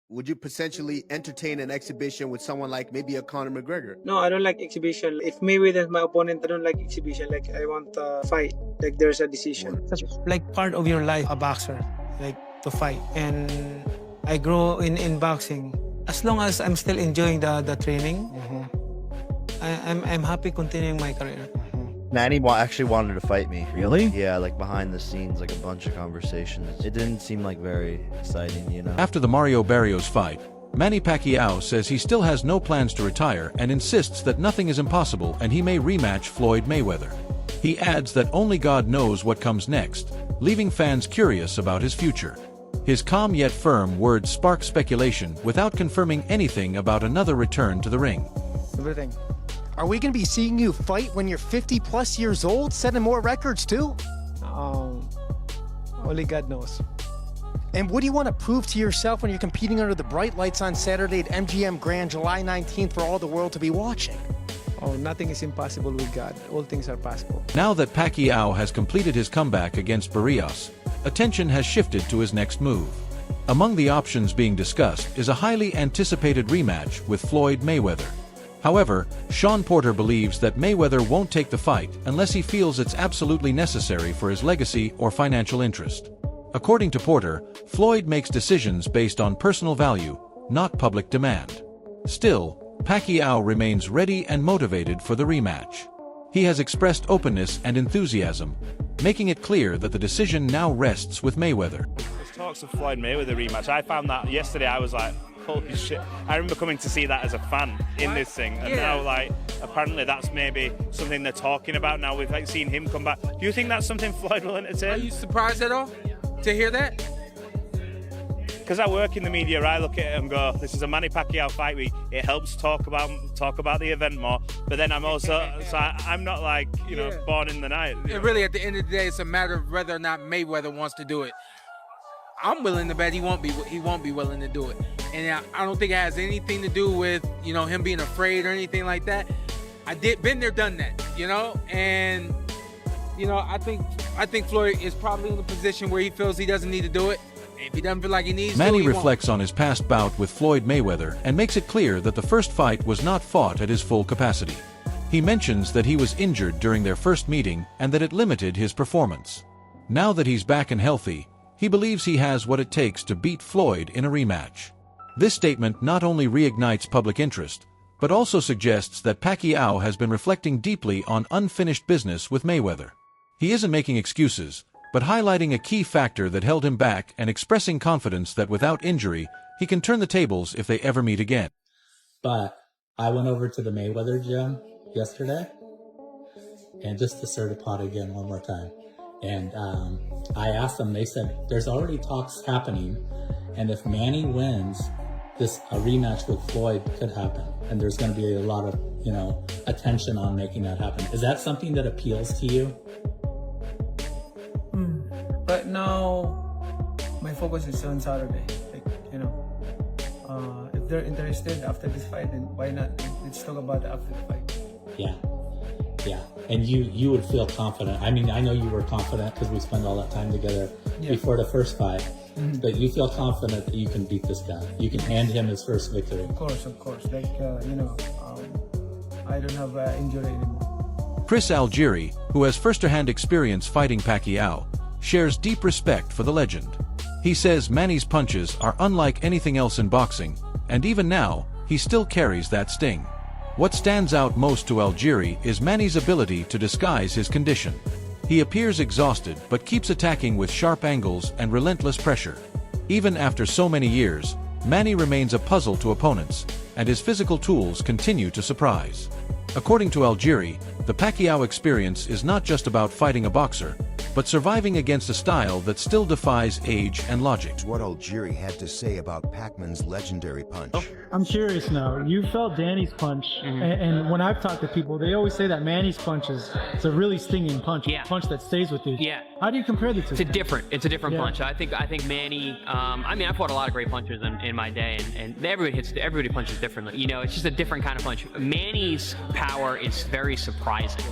Would you potentially entertain an exhibition with someone like maybe a Conor McGregor? No, I don't like exhibition. If Mayweather is my opponent, I don't like exhibition. Like, I want a fight. Like, there's a decision. Such like part of your life, a boxer, like to fight. And I grow in boxing. As long as I'm still enjoying the training, I'm happy continuing my career. Manny actually wanted to fight me. Really? Yeah, like behind the scenes, like a bunch of conversations. It didn't seem like very exciting, you know? After the Mario Barrios fight, Manny Pacquiao says he still has no plans to retire and insists that nothing is impossible and he may rematch Floyd Mayweather. He adds that only God knows what comes next, leaving fans curious about his future. His calm yet firm words spark speculation without confirming anything about another return to the ring. Everything. Are we going to be seeing you fight when you're 50 plus years old, setting more records too? Only God knows. And what do you want to prove to yourself when you're competing under the bright lights on Saturday at MGM Grand, July 19th, for all the world to be watching? Oh, nothing is impossible with God. All things are possible. Now that Pacquiao has completed his comeback against Barrios, attention has shifted to his next move. Among the options being discussed is a highly anticipated rematch with Floyd Mayweather. However, Sean Porter believes that Mayweather won't take the fight unless he feels it's absolutely necessary for his legacy or financial interest. According to Porter, Floyd makes decisions based on personal value, not public demand. Still, Pacquiao remains ready and motivated for the rematch. He has expressed openness and enthusiasm, making it clear that the decision now rests with Mayweather. There's talks of Floyd Mayweather rematch. I found that yesterday. I was like, holy shit. I remember coming to see that as a fan in this thing, and now, like, apparently that's maybe something they're talking about now. We've like seen him come back. Do you think that's something Floyd will entertain? Are you surprised at all to hear that? Because I work in the media, I look at it and go, this is a Manny Pacquiao fight week. It helps talk about the event more. But then I'm also, I'm not like, you know, born in the night. And really, at the end of the day, it's a matter of whether or not Mayweather wants to do it. I'm willing to bet he won't be willing to do it. And I don't think it has anything to do with, you know, him being afraid or anything like that. Been there, done that, you know? And, you know, I think Floyd is probably in a position where he feels he doesn't need to do it. If he doesn't feel like he needs to, Manny he won't. reflects on his past bout with Floyd Mayweather and makes it clear that the first fight was not fought at his full capacity. He mentions that he was injured during their first meeting and that it limited his performance. Now that he's back and healthy, he believes he has what it takes to beat Floyd in a rematch. This statement not only reignites public interest, but also suggests that Pacquiao has been reflecting deeply on unfinished business with Mayweather. He isn't making excuses, but highlighting a key factor that held him back and expressing confidence that without injury, he can turn the tables if they ever meet again. But I went over to the Mayweather gym yesterday, and just to stir the pot again one more time. And I asked them, they said, there's already talks happening, and if Manny wins, a rematch with Floyd could happen. And there's going to be a lot of, you know, attention on making that happen. Is that something that appeals to you? But now, my focus is on Saturday. Like, you know, if they're interested after this fight, then why not? Let's talk about it after the fight. Yeah. Yeah. And you would feel confident. I mean, I know you were confident because we spent all that time together before the first fight. But you feel confident that you can beat this guy. You can hand him his first victory. Of course. Like, you know, I don't have injury anymore. Chris Algieri, who has first-hand experience fighting Pacquiao, shares deep respect for the legend. He says Manny's punches are unlike anything else in boxing, and even now, he still carries that sting. What stands out most to Algieri is Manny's ability to disguise his condition. He appears exhausted but keeps attacking with sharp angles and relentless pressure. Even after so many years, Manny remains a puzzle to opponents, and his physical tools continue to surprise. According to Algieri, the Pacquiao experience is not just about fighting a boxer, but surviving against a style that still defies age and logic. What Algieri had to say about PacMan's legendary punch. I'm curious now. You felt Danny's punch, and when I've talked to people, they always say that Manny's punch is a really stinging punch, a punch that stays with you. Yeah. How do you compare the two? It's a different punch. I think Manny. I mean, I fought a lot of great punchers in my day, and everybody punches differently. You know, it's just a different kind of punch. Manny's power is very surprising.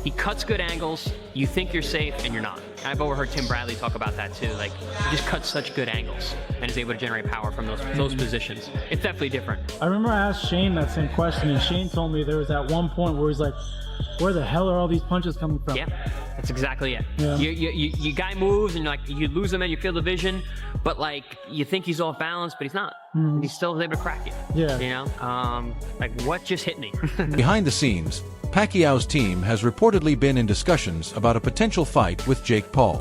He cuts good angles. You think you're safe, and you're not. I've overheard Tim Bradley talk about that too. Like, he just cuts such good angles and is able to generate power from those positions. It's definitely different. I remember I asked Shane that same question, and Shane told me there was at one point where he's like, where the hell are all these punches coming from? Yeah, that's exactly it. Yeah. You guy moves and like you lose him and you feel the vision, but like you think he's off balance, but he's not. He's still able to crack it. Yeah. You know, like what just hit me? Behind the scenes, Pacquiao's team has reportedly been in discussions about a potential fight with Jake Paul.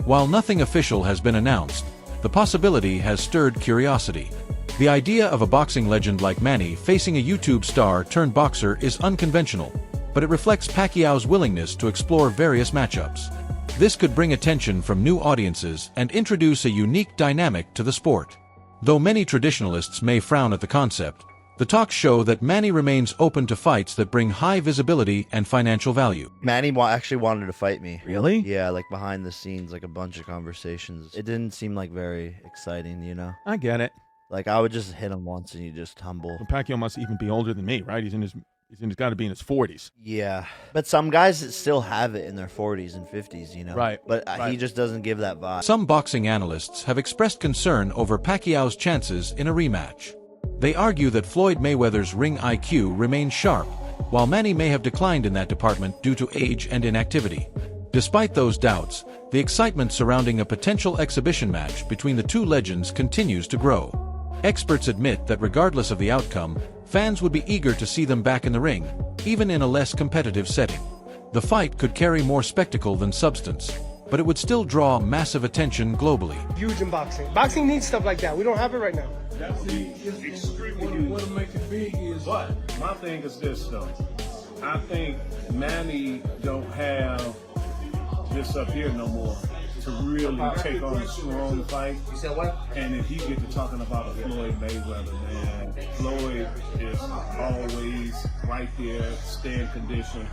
While nothing official has been announced, the possibility has stirred curiosity. The idea of a boxing legend like Manny facing a YouTube star turned boxer is unconventional, but it reflects Pacquiao's willingness to explore various matchups. This could bring attention from new audiences and introduce a unique dynamic to the sport. Though many traditionalists may frown at the concept, the talks show that Manny remains open to fights that bring high visibility and financial value. Manny actually wanted to fight me. Really? Yeah, like behind the scenes, like a bunch of conversations. It didn't seem like very exciting, you know? I get it. Like I would just hit him once and you just tumble. Well, Pacquiao must even be older than me, right? He's got to be in his 40s. Yeah, but some guys still have it in their 40s and 50s, you know? Right. But he just doesn't give that vibe. Some boxing analysts have expressed concern over Pacquiao's chances in a rematch. They argue that Floyd Mayweather's ring IQ remains sharp, while Manny may have declined in that department due to age and inactivity. Despite those doubts, the excitement surrounding a potential exhibition match between the two legends continues to grow. Experts admit that regardless of the outcome, fans would be eager to see them back in the ring, even in a less competitive setting. The fight could carry more spectacle than substance, but it would still draw massive attention globally. Huge in boxing. Boxing needs stuff like that. We don't have it right now. That's extremely huge. What makes it big is, but my thing is this though. I think Manny don't have this up here no more to really take on a strong fight. You said what? And if he get to talking about a Floyd Mayweather, man, Floyd is always right there, stay in condition.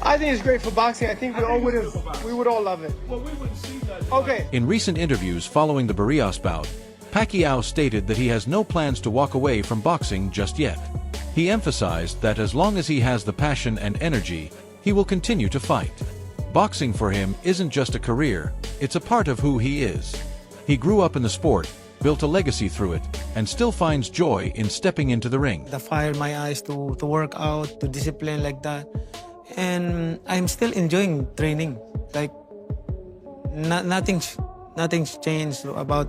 I think it's great for boxing. I think we would all love it. Well, we wouldn't see that. Okay. In recent interviews following the Barrios bout, Pacquiao stated that he has no plans to walk away from boxing just yet. He emphasized that as long as he has the passion and energy, he will continue to fight. Boxing for him isn't just a career, it's a part of who he is. He grew up in the sport, built a legacy through it, and still finds joy in stepping into the ring. That fired my eyes to work out, to discipline like that. And I'm still enjoying training. Like, nothing's changed about,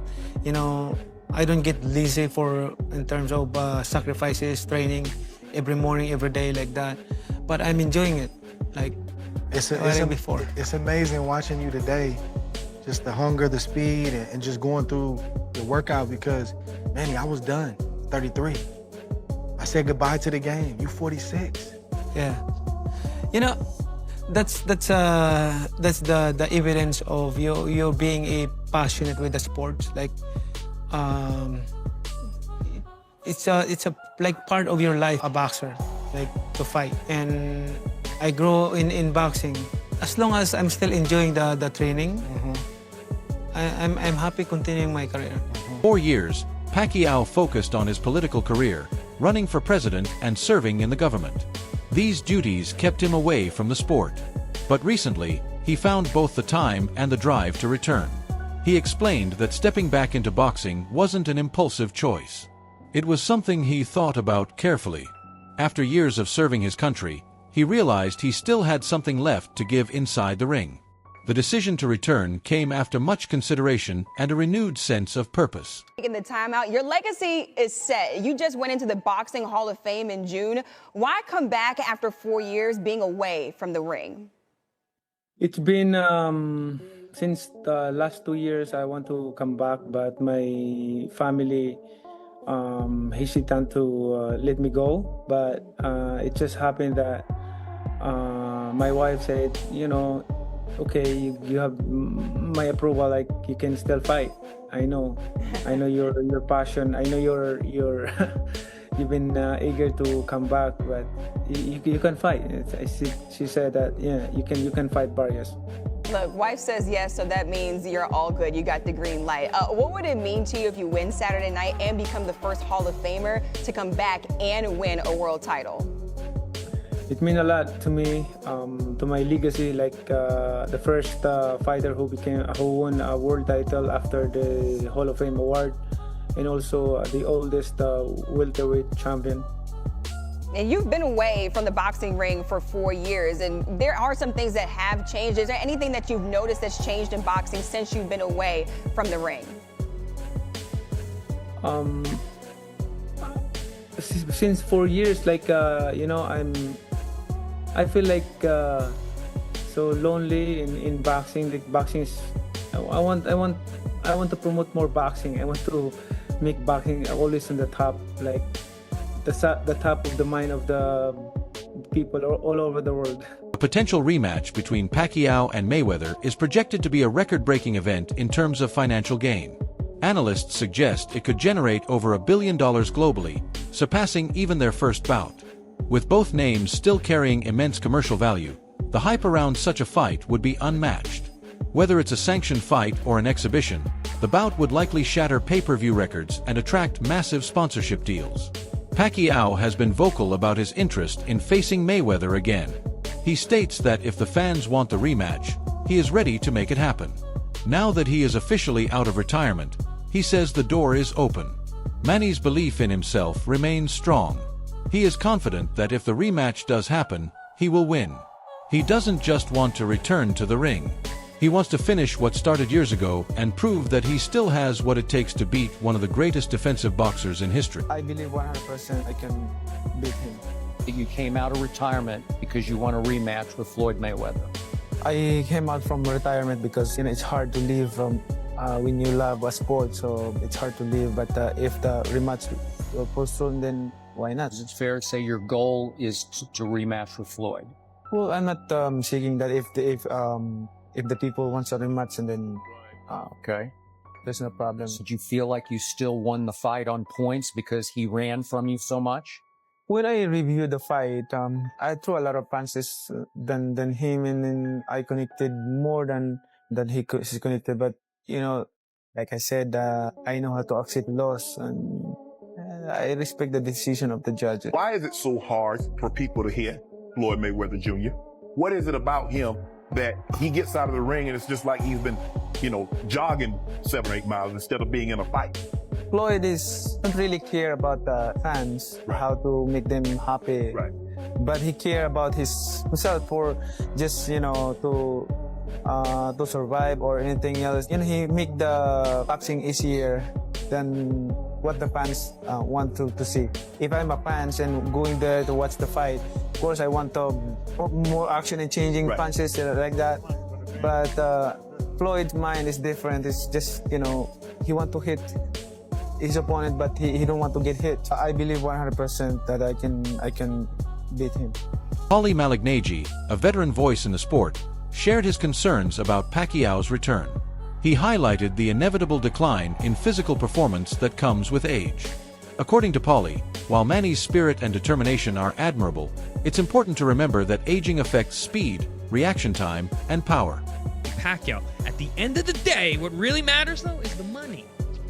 I don't get lazy in terms of sacrifices, training every morning, every day like that. But I'm enjoying it, like before. It's amazing watching you today, just the hunger, the speed, and just going through the workout because, Manny, I was done, 33. I said goodbye to the game. You 46. Yeah. That's the evidence of you being a passionate with the sports. Like, it's a like part of your life, a boxer, like to fight. And I grow in boxing. As long as I'm still enjoying the training, I'm happy continuing my career. 4 years, Pacquiao focused on his political career, running for president and serving in the government. These duties kept him away from the sport. But recently, he found both the time and the drive to return. He explained that stepping back into boxing wasn't an impulsive choice. It was something he thought about carefully. After years of serving his country, he realized he still had something left to give inside the ring. The decision to return came after much consideration and a renewed sense of purpose. Taking the time out, your legacy is set. You just went into the Boxing Hall of Fame in June. Why come back after 4 years being away from the ring? It's been since the last 2 years I want to come back, but my family hesitant to let me go. But it just happened that my wife said, okay, you have my approval, like you can still fight. I know your passion. I know you're you've been eager to come back, but you can fight. She said that you can fight Barrios. Look, wife says yes, so that means you're all good. You got the green light. What would it mean to you if you win Saturday night and become the first Hall of Famer to come back and win a world title? It means a lot to me, to my legacy, like the first fighter who won a world title after the Hall of Fame award, and also the oldest welterweight champion. And you've been away from the boxing ring for 4 years, and there are some things that have changed. Is there anything that you've noticed that's changed in boxing since you've been away from the ring? Since 4 years, like you know, I feel like so lonely in boxing. Like boxing is, I want to promote more boxing. I want to make boxing always on the top, like the top of the mind of the people all over the world. A potential rematch between Pacquiao and Mayweather is projected to be a record-breaking event in terms of financial gain. Analysts suggest it could generate over $1 billion globally, surpassing even their first bout. With both names still carrying immense commercial value, the hype around such a fight would be unmatched. Whether it's a sanctioned fight or an exhibition, the bout would likely shatter pay-per-view records and attract massive sponsorship deals. Pacquiao has been vocal about his interest in facing Mayweather again. He states that if the fans want the rematch, he is ready to make it happen. Now that he is officially out of retirement, he says the door is open. Manny's belief in himself remains strong. He is confident that if the rematch does happen, he will win. He doesn't just want to return to the ring. He wants to finish what started years ago and prove that he still has what it takes to beat one of the greatest defensive boxers in history. I believe 100% I can beat him. You came out of retirement because you want a rematch with Floyd Mayweather. I came out from retirement because it's hard to leave when you love a sport, so it's hard to leave. But if the rematch will postpone, then why not? Is it fair to say your goal is to rematch with Floyd? Well, I'm not seeking that. If the people want a rematch, and then okay, there's no problem. So do you feel like you still won the fight on points because he ran from you so much? When I reviewed the fight, I threw a lot of punches than him, and then I connected more than he connected. But like I said, I know how to accept loss, and I respect the decision of the judges. Why is it so hard for people to hit Floyd Mayweather Jr.? What is it about him that he gets out of the ring and it's just like he's been, jogging 7 or 8 miles instead of being in a fight? Floyd don't really care about the fans, how to make them happy. Right. But he care about himself for just, to survive or anything else. He make the boxing easier than what the fans want to see. If I'm a fan and going there to watch the fight, of course I want more action and changing punches like that. But Floyd's mind is different. It's just, he want to hit his opponent, but he don't want to get hit. I believe 100% that I can beat him. Paulie Malignaggi, a veteran voice in the sport, shared his concerns about Pacquiao's return. He highlighted the inevitable decline in physical performance that comes with age. According to Paulie, while Manny's spirit and determination are admirable, it's important to remember that aging affects speed, reaction time, and power. Pacquiao, at the end of the day, what really matters, though, is the money.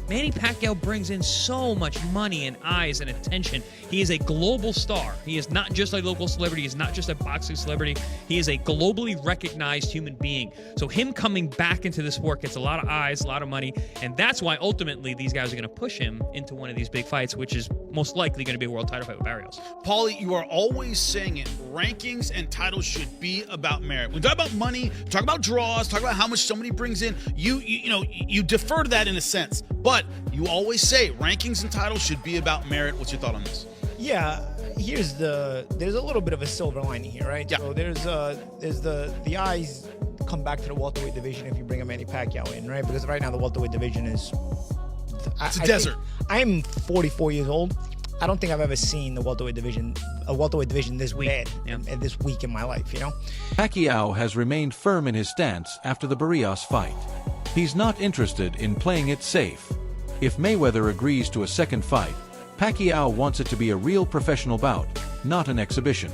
Manny Pacquiao brings in so much money and eyes and attention. He is a global star. He is not just a local celebrity. He is not just a boxing celebrity. He is a globally recognized human being. So him coming back into the sport gets a lot of eyes, a lot of money, and that's why ultimately these guys are going to push him into one of these big fights, which is most likely going to be a world title fight with Barrios. Paulie, you are always saying it. Rankings and titles should be about merit. When we talk about money, talk about draws, talk about how much somebody brings in, you defer to that in a sense. But you always say rankings and titles should be about merit. What's your thought on this? Yeah, there's a little bit of a silver lining here, right? Yeah. So there's the eyes come back to the welterweight division if you bring a Manny Pacquiao in, right? Because right now the welterweight division is it's a desert. I'm 44 years old. I don't think I've ever seen a welterweight division this bad and this weak in my life, Pacquiao has remained firm in his stance after the Barrios fight. He's not interested in playing it safe. If Mayweather agrees to a second fight, Pacquiao wants it to be a real professional bout, not an exhibition.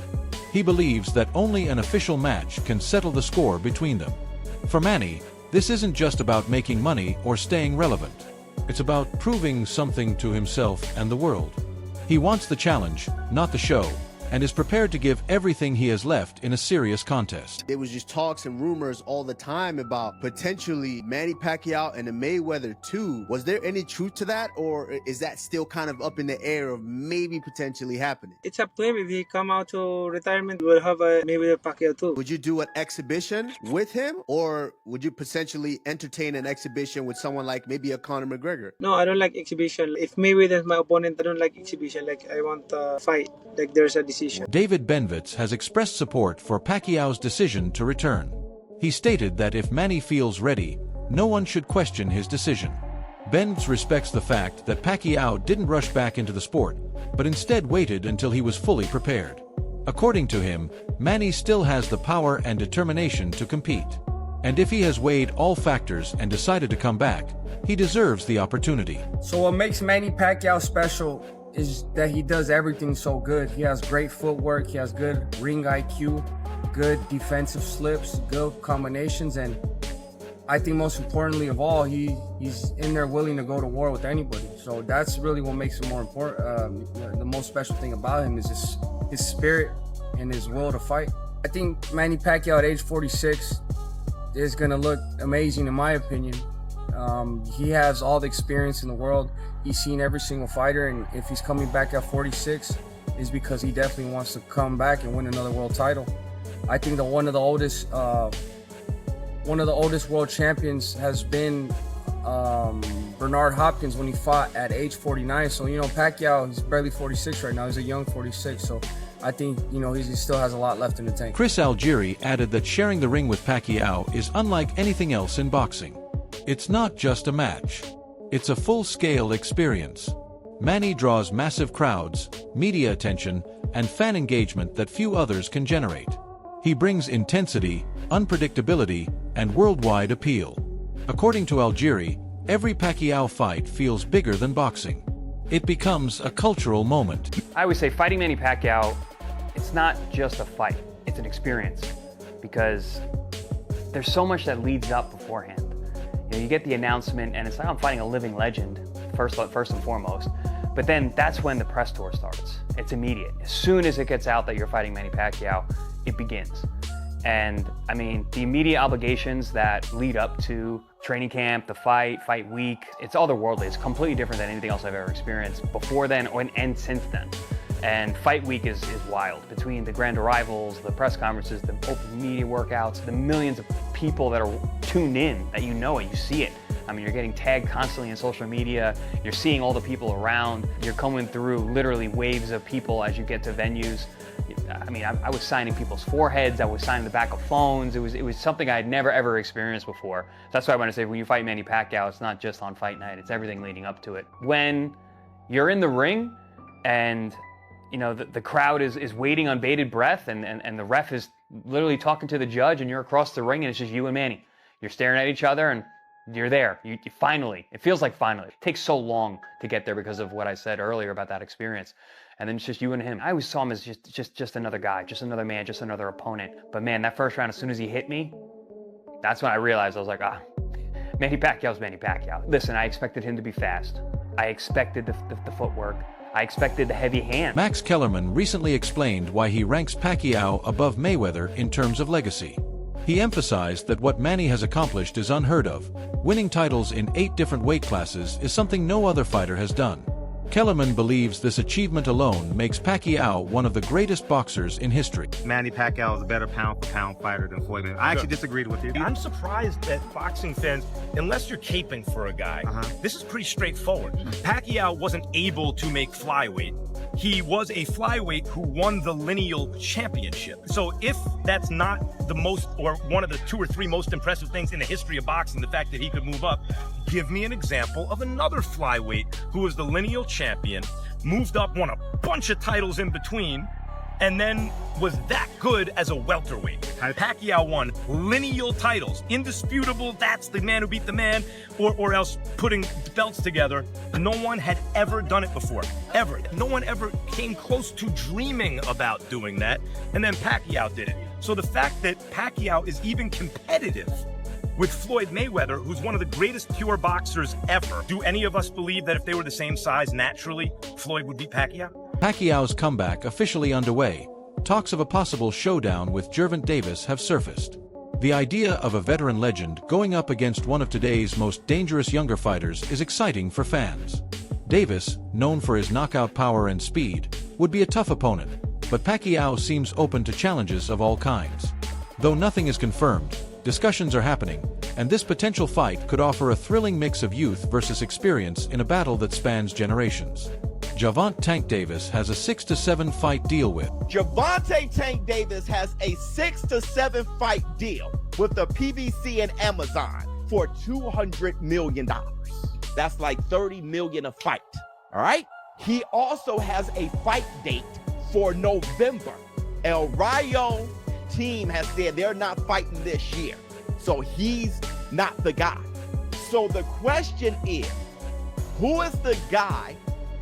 He believes that only an official match can settle the score between them. For Manny, this isn't just about making money or staying relevant. It's about proving something to himself and the world. He wants the challenge, not the show, and is prepared to give everything he has left in a serious contest. There was just talks and rumors all the time about potentially Manny Pacquiao and the Mayweather 2. Was there any truth to that, or is that still kind of up in the air of maybe potentially happening? It's up to him. If he come out to retirement, we'll have a Mayweather Pacquiao too. Would you do an exhibition with him, or would you potentially entertain an exhibition with someone like maybe a Conor McGregor? No, I don't like exhibition. If Mayweather is my opponent, I don't like exhibition. Like, I want a fight. Like, there's a decision. David Benvitz has expressed support for Pacquiao's decision to return. He stated that if Manny feels ready, no one should question his decision. Benvitz respects the fact that Pacquiao didn't rush back into the sport, but instead waited until he was fully prepared. According to him, Manny still has the power and determination to compete. And if he has weighed all factors and decided to come back, he deserves the opportunity. So what makes Manny Pacquiao special is that he does everything so good. He has great footwork, he has good ring IQ, good defensive slips, good combinations, and I think most importantly of all, he's in there willing to go to war with anybody. So that's really what makes him more important. The most special thing about him is his spirit and his will to fight. I think Manny Pacquiao at age 46 is going to look amazing in my opinion. He has all the experience in the world. He's seen every single fighter, and if he's coming back at 46, is because he definitely wants to come back and win another world title. I think that one of the oldest world champions has been Bernard Hopkins when he fought at age 49. So, Pacquiao, he's barely 46 right now. He's a young 46. So I think, he still has a lot left in the tank. Chris Algieri added that sharing the ring with Pacquiao is unlike anything else in boxing. It's not just a match. It's a full-scale experience. Manny draws massive crowds, media attention, and fan engagement that few others can generate. He brings intensity, unpredictability, and worldwide appeal. According to Algieri, every Pacquiao fight feels bigger than boxing. It becomes a cultural moment. I always say fighting Manny Pacquiao, it's not just a fight, it's an experience. Because there's so much that leads up beforehand. You get the announcement and it's like I'm fighting a living legend, first and foremost. But then that's when the press tour starts. It's immediate. As soon as it gets out that you're fighting Manny Pacquiao, it begins. And I mean, the immediate obligations that lead up to training camp, the fight week, it's otherworldly. It's completely different than anything else I've ever experienced before then and since then. And fight week is wild. Between the grand arrivals, the press conferences, the open media workouts, the millions of people that are tuned in, that you see it. I mean, you're getting tagged constantly in social media. You're seeing all the people around. You're coming through literally waves of people as you get to venues. I mean, I was signing people's foreheads. I was signing the back of phones. It was something I had never ever experienced before. That's why I want to say when you fight Manny Pacquiao, it's not just on fight night. It's everything leading up to it. When you're in the ring and the crowd is waiting on bated breath and the ref is literally talking to the judge and you're across the ring and it's just you and Manny. You're staring at each other and you're there. You finally, it feels like finally. It takes so long to get there because of what I said earlier about that experience. And then it's just you and him. I always saw him as just another guy, just another man, just another opponent. But man, that first round, as soon as he hit me, that's when I realized, I was like, Manny Pacquiao's Manny Pacquiao. Listen, I expected him to be fast. I expected the footwork. I expected the heavy hand. Max Kellerman recently explained why he ranks Pacquiao above Mayweather in terms of legacy. He emphasized that what Manny has accomplished is unheard of. Winning titles in 8 different weight classes is something no other fighter has done. Kellerman believes this achievement alone makes Pacquiao one of the greatest boxers in history. Manny Pacquiao is a better pound-for-pound fighter than Floyd Mayweather. I actually disagreed with you. I'm surprised that boxing fans, unless you're caping for a guy, this is pretty straightforward. Pacquiao wasn't able to make flyweight. He was a flyweight who won the lineal championship. So if that's not the most, or one of the 2 or 3 most impressive things in the history of boxing, the fact that he could move up, give me an example of another flyweight who was the lineal champion, moved up, won a bunch of titles in between, and then was that good as a welterweight. Pacquiao won lineal titles, indisputable, that's the man who beat the man, or else putting belts together. No one had ever done it before, ever. No one ever came close to dreaming about doing that, and then Pacquiao did it. So the fact that Pacquiao is even competitive with Floyd Mayweather, who's one of the greatest pure boxers ever, do any of us believe that if they were the same size naturally, Floyd would beat Pacquiao? Pacquiao's comeback officially underway. Talks of a possible showdown with Gervonta Davis have surfaced. The idea of a veteran legend going up against one of today's most dangerous younger fighters is exciting for fans. Davis, known for his knockout power and speed, would be a tough opponent, but Pacquiao seems open to challenges of all kinds. Though nothing is confirmed, discussions are happening, and this potential fight could offer a thrilling mix of youth versus experience in a battle that spans generations. Gervonta Tank Davis has a 6 to 7 fight deal with. Gervonta Tank Davis has a 6 to 7 fight deal with the PBC and Amazon for $200 million. That's like $30 million a fight. All right. He also has a fight date for November. El Rayo team has said they're not fighting this year, so he's not the guy. So the question is, who is the guy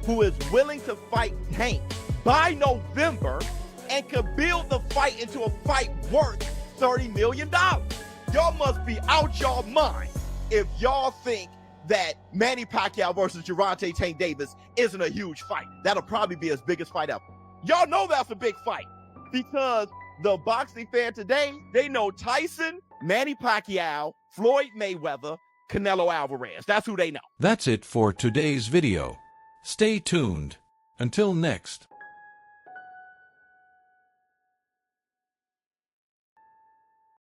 who is willing to fight Tank by November and could build the fight into a fight worth $30 million? Y'all must be out y'all mind if y'all think that Manny Pacquiao versus Gervonta Tank Davis isn't a huge fight. That'll probably be his biggest fight ever. Y'all know that's a big fight because the boxing fan today, they know Tyson, Manny Pacquiao, Floyd Mayweather, Canelo Alvarez. That's who they know. That's it for today's video. Stay tuned. Until next.